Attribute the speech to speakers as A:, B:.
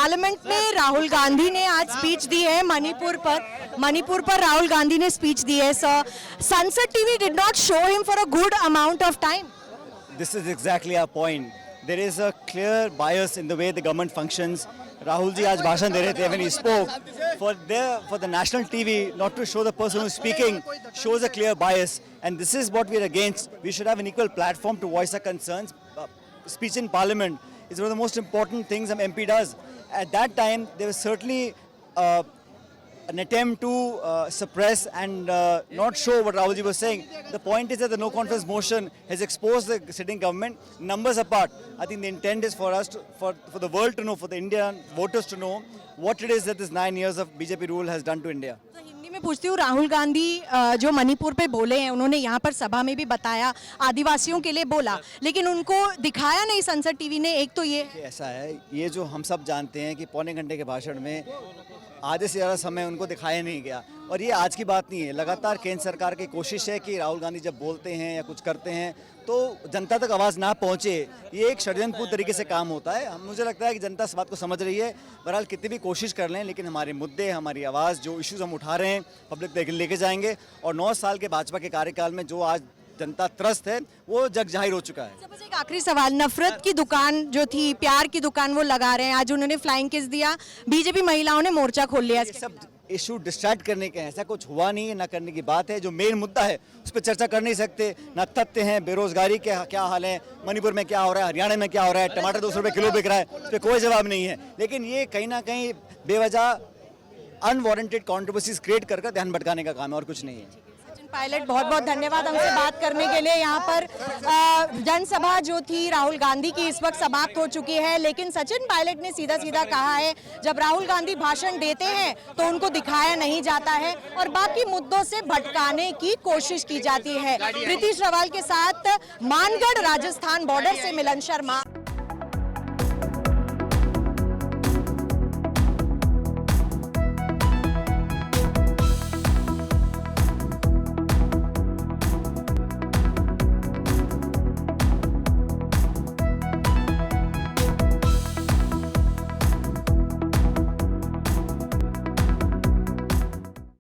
A: Parliament में राहुल गांधी ने आज स्पीच दी है मणिपुर पर राहुल गांधी ने स्पीच दी है। संसद TV did not show him for a good amount of time.
B: This is exactly our point. There is a clear bias in the way the government functions. Rahul ji आज भाषण दे रहे थे when he spoke. For the national TV not to show the person who is speaking shows a clear bias, and this is what we are against. We should have an equal platform to voice our concerns. Speech in Parliament is one of the most important things an MP does. At that time, there was certainly an attempt to suppress and not show what Rahul ji was saying. The point is that the no confidence motion has exposed the sitting government. Numbers apart, I think the intent is for us, for the world to know, for the Indian voters to know what it is that this 9 years of BJP rule has done to India.
A: तो हिंदी में पूछती हूँ, राहुल गांधी जो मणिपुर पे बोले हैं, उन्होंने यहाँ पर सभा में भी बताया आदिवासियों के लिए बोला, लेकिन उनको दिखाया नहीं संसद टीवी ने। एक तो ये
B: ऐसा है, ये जो हम सब जानते हैं कि पौने घंटे के भाषण में आधे से ज़्यादा समय उनको दिखाया नहीं गया, और ये आज की बात नहीं है। लगातार केंद्र सरकार की कोशिश है कि राहुल गांधी जब बोलते हैं या कुछ करते हैं तो जनता तक आवाज़ ना पहुंचे। ये एक षड्यंत्रपूर्ण तरीके से काम होता है। मुझे लगता है कि जनता इस बात को समझ रही है। बहरहाल कितनी भी कोशिश कर लें, लेकिन हमारे मुद्दे, हमारी आवाज़, जो इश्यूज़ हम उठा रहे हैं पब्लिक तक लेके जाएंगे, और 9 साल के भाजपा के कार्यकाल में जो आज जनता त्रस्त है वो जग जाहिर हो चुका है।
A: सबसे एक आखिरी सवाल, नफरत की दुकान जो थी, प्यार की दुकान, वो लगा रहे हैं। आज उन्होंने फ्लाइंग किस दिया, बीजेपी महिलाओं ने मोर्चा खोल लिया।
B: सब इशू डिस्ट्रैक्ट करने के हैं, ऐसा कुछ हुआ नहीं है, ना करने की बात है। जो मेन मुद्दा है उस पर चर्चा कर नहीं सकते। ना तथ्य हैं, बेरोजगारी के क्या हाल है, मणिपुर में क्या हो रहा है, हरियाणा में क्या हो रहा है, टमाटर 200 रुपये किलो बिक रहा है, उस पर कोई जवाब नहीं है। लेकिन ये कहीं ना कहीं बेवजह अनवारंटेड कॉन्ट्रोवर्सीज क्रिएट कर ध्यान भटकाने का काम है, और कुछ नहीं है।
A: पायलट, बहुत बहुत धन्यवाद हमसे बात करने के लिए। यहाँ पर जनसभा जो थी राहुल गांधी की इस वक्त समाप्त हो चुकी है, लेकिन सचिन पायलट ने सीधा सीधा कहा है, जब राहुल गांधी भाषण देते हैं तो उनको दिखाया नहीं जाता है और बाकी मुद्दों से भटकाने की कोशिश की जाती है। प्रीति श्रवाल के साथ मानगढ़ राजस्थान बॉर्डर से मिलन शर्मा।